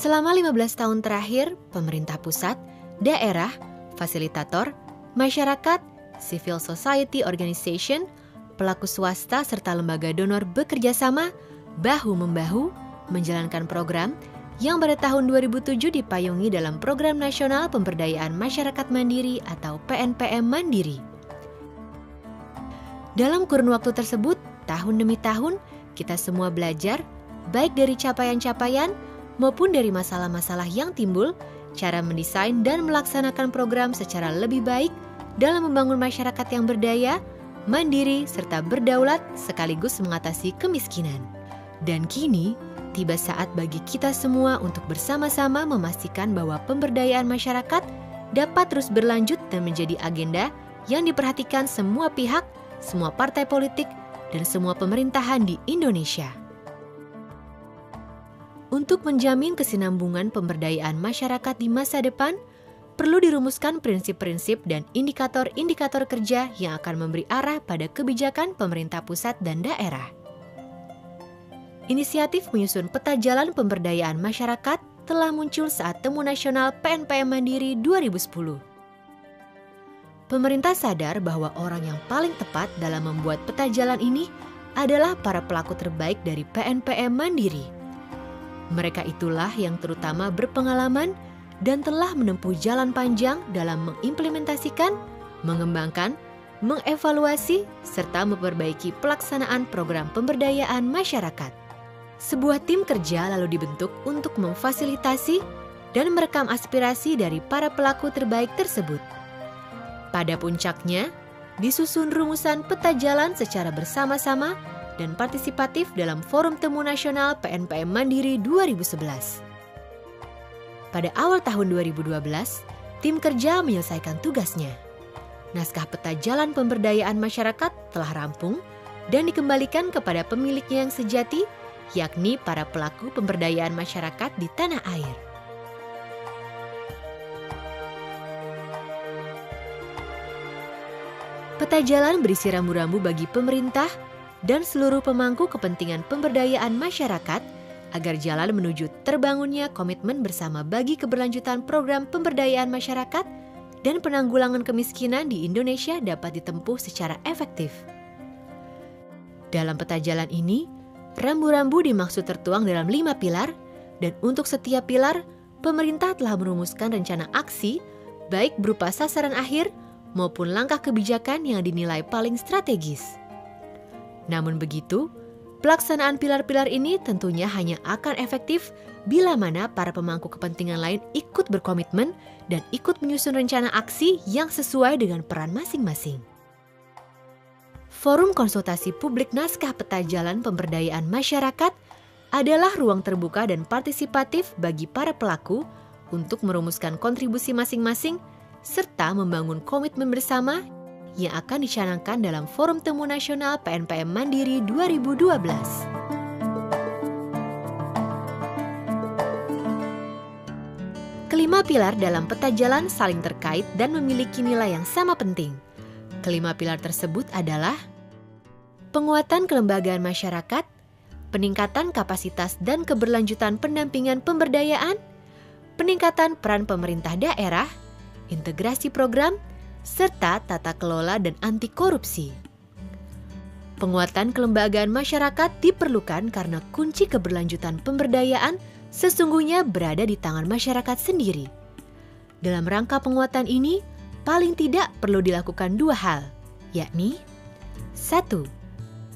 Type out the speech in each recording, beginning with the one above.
Selama 15 tahun terakhir, pemerintah pusat, daerah, fasilitator, masyarakat, civil society organization, pelaku swasta serta lembaga donor bekerja sama bahu-membahu menjalankan program yang pada tahun 2007 dipayungi dalam Program Nasional Pemberdayaan Masyarakat Mandiri atau PNPM Mandiri. Dalam kurun waktu tersebut, tahun demi tahun, kita semua belajar, baik dari capaian-capaian maupun dari masalah-masalah yang timbul, cara mendesain dan melaksanakan program secara lebih baik dalam membangun masyarakat yang berdaya, mandiri, serta berdaulat sekaligus mengatasi kemiskinan. Dan kini, tiba saat bagi kita semua untuk bersama-sama memastikan bahwa pemberdayaan masyarakat dapat terus berlanjut dan menjadi agenda yang diperhatikan semua pihak, semua partai politik, dan semua pemerintahan di Indonesia. Untuk menjamin kesinambungan pemberdayaan masyarakat di masa depan, perlu dirumuskan prinsip-prinsip dan indikator-indikator kerja yang akan memberi arah pada kebijakan pemerintah pusat dan daerah. Inisiatif menyusun peta jalan pemberdayaan masyarakat telah muncul saat Temu Nasional PNPM Mandiri 2010. Pemerintah sadar bahwa orang yang paling tepat dalam membuat peta jalan ini adalah para pelaku terbaik dari PNPM Mandiri. Mereka itulah yang terutama berpengalaman dan telah menempuh jalan panjang dalam mengimplementasikan, mengembangkan, mengevaluasi, serta memperbaiki pelaksanaan program pemberdayaan masyarakat. Sebuah tim kerja lalu dibentuk untuk memfasilitasi dan merekam aspirasi dari para pelaku terbaik tersebut. Pada puncaknya, disusun rumusan peta jalan secara bersama-sama dan partisipatif dalam Forum Temu Nasional PNPM Mandiri 2011. Pada awal tahun 2012, tim kerja menyelesaikan tugasnya. Naskah peta jalan pemberdayaan masyarakat telah rampung dan dikembalikan kepada pemiliknya yang sejati, yakni para pelaku pemberdayaan masyarakat di tanah air. Peta jalan berisi rambu-rambu bagi pemerintah dan seluruh pemangku kepentingan pemberdayaan masyarakat agar jalan menuju terbangunnya komitmen bersama bagi keberlanjutan program pemberdayaan masyarakat dan penanggulangan kemiskinan di Indonesia dapat ditempuh secara efektif. Dalam peta jalan ini, rambu-rambu dimaksud tertuang dalam 5 pilar, dan untuk setiap pilar, pemerintah telah merumuskan rencana aksi, baik berupa sasaran akhir maupun langkah kebijakan yang dinilai paling strategis. Namun begitu, pelaksanaan pilar-pilar ini tentunya hanya akan efektif bila mana para pemangku kepentingan lain ikut berkomitmen dan ikut menyusun rencana aksi yang sesuai dengan peran masing-masing. Forum konsultasi publik naskah peta jalan pemberdayaan masyarakat adalah ruang terbuka dan partisipatif bagi para pelaku untuk merumuskan kontribusi masing-masing serta membangun komitmen bersama yang akan dicanangkan dalam Forum Temu Nasional PNPM Mandiri 2012. Kelima pilar dalam peta jalan saling terkait dan memiliki nilai yang sama penting. Kelima pilar tersebut adalah penguatan kelembagaan masyarakat, peningkatan kapasitas dan keberlanjutan pendampingan pemberdayaan, peningkatan peran pemerintah daerah, integrasi program, serta tata kelola dan anti korupsi. Penguatan kelembagaan masyarakat diperlukan karena kunci keberlanjutan pemberdayaan sesungguhnya berada di tangan masyarakat sendiri. Dalam rangka penguatan ini, paling tidak perlu dilakukan 2 hal, yakni 1.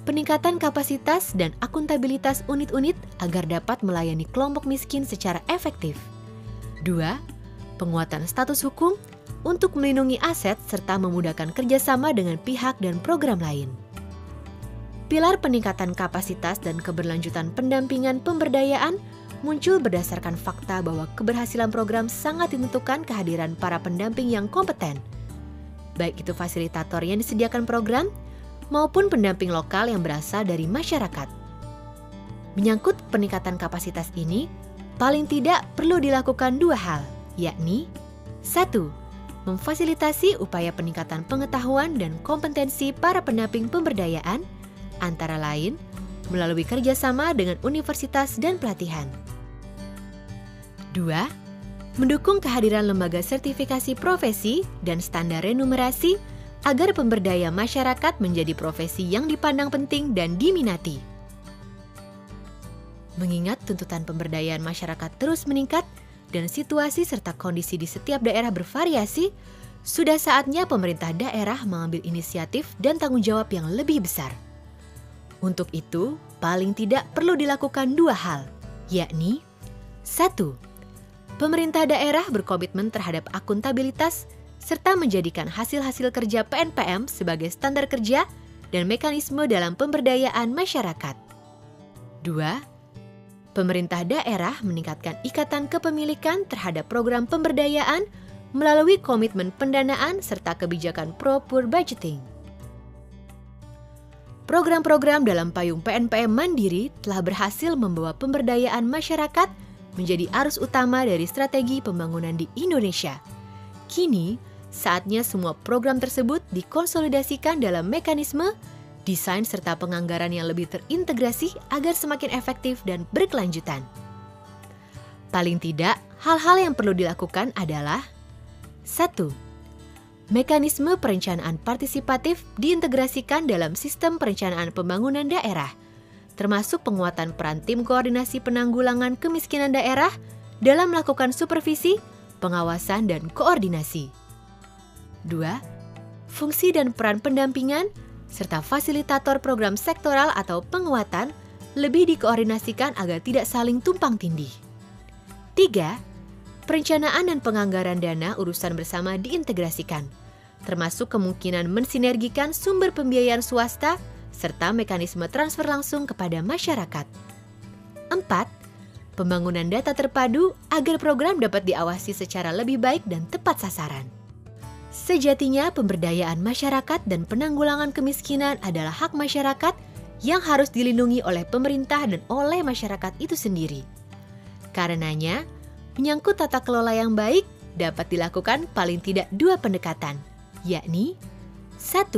Peningkatan kapasitas dan akuntabilitas unit-unit agar dapat melayani kelompok miskin secara efektif. 2. Penguatan status hukum untuk melindungi aset serta memudahkan kerjasama dengan pihak dan program lain. Pilar peningkatan kapasitas dan keberlanjutan pendampingan pemberdayaan muncul berdasarkan fakta bahwa keberhasilan program sangat ditentukan kehadiran para pendamping yang kompeten, baik itu fasilitator yang disediakan program maupun pendamping lokal yang berasal dari masyarakat. Menyangkut peningkatan kapasitas ini, paling tidak perlu dilakukan 2 hal, yakni 1. Memfasilitasi upaya peningkatan pengetahuan dan kompetensi para pendamping pemberdayaan, antara lain melalui kerjasama dengan universitas dan pelatihan. 2. Mendukung kehadiran lembaga sertifikasi profesi dan standar remunerasi agar pemberdaya masyarakat menjadi profesi yang dipandang penting dan diminati. Mengingat tuntutan pemberdayaan masyarakat terus meningkat dan situasi serta kondisi di setiap daerah bervariasi, sudah saatnya pemerintah daerah mengambil inisiatif dan tanggung jawab yang lebih besar. Untuk itu, paling tidak perlu dilakukan 2 hal, yakni 1. Pemerintah daerah berkomitmen terhadap akuntabilitas serta menjadikan hasil-hasil kerja PNPM sebagai standar kerja dan mekanisme dalam pemberdayaan masyarakat. 2. Pemerintah daerah meningkatkan ikatan kepemilikan terhadap program pemberdayaan melalui komitmen pendanaan serta kebijakan proper budgeting. Program-program dalam payung PNPM Mandiri telah berhasil membawa pemberdayaan masyarakat menjadi arus utama dari strategi pembangunan di Indonesia. Kini, saatnya semua program tersebut dikonsolidasikan dalam mekanisme, desain serta penganggaran yang lebih terintegrasi agar semakin efektif dan berkelanjutan. Paling tidak, hal-hal yang perlu dilakukan adalah 1. Mekanisme perencanaan partisipatif diintegrasikan dalam sistem perencanaan pembangunan daerah, termasuk penguatan peran tim koordinasi penanggulangan kemiskinan daerah dalam melakukan supervisi, pengawasan, dan koordinasi. 2. Fungsi dan peran pendampingan serta fasilitator program sektoral atau penguatan lebih dikoordinasikan agar tidak saling tumpang tindih. 3. Perencanaan dan penganggaran dana urusan bersama diintegrasikan, termasuk kemungkinan mensinergikan sumber pembiayaan swasta serta mekanisme transfer langsung kepada masyarakat. 4. Pembangunan data terpadu agar program dapat diawasi secara lebih baik dan tepat sasaran. Sejatinya, pemberdayaan masyarakat dan penanggulangan kemiskinan adalah hak masyarakat yang harus dilindungi oleh pemerintah dan oleh masyarakat itu sendiri. Karenanya, menyangkut tata kelola yang baik dapat dilakukan paling tidak 2 pendekatan, yakni 1.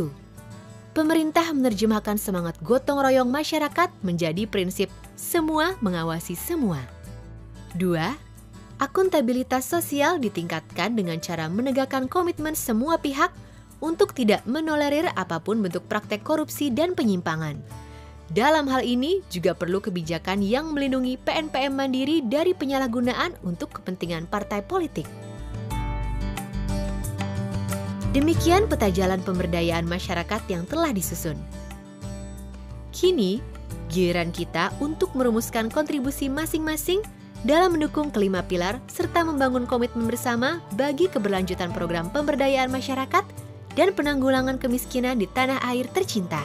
Pemerintah menerjemahkan semangat gotong royong masyarakat menjadi prinsip semua mengawasi semua. 2. Akuntabilitas sosial ditingkatkan dengan cara menegakkan komitmen semua pihak untuk tidak menolerir apapun bentuk praktek korupsi dan penyimpangan. Dalam hal ini juga perlu kebijakan yang melindungi PNPM Mandiri dari penyalahgunaan untuk kepentingan partai politik. Demikian peta jalan pemberdayaan masyarakat yang telah disusun. Kini, giliran kita untuk merumuskan kontribusi masing-masing dalam mendukung kelima pilar serta membangun komitmen bersama bagi keberlanjutan program pemberdayaan masyarakat dan penanggulangan kemiskinan di tanah air tercinta.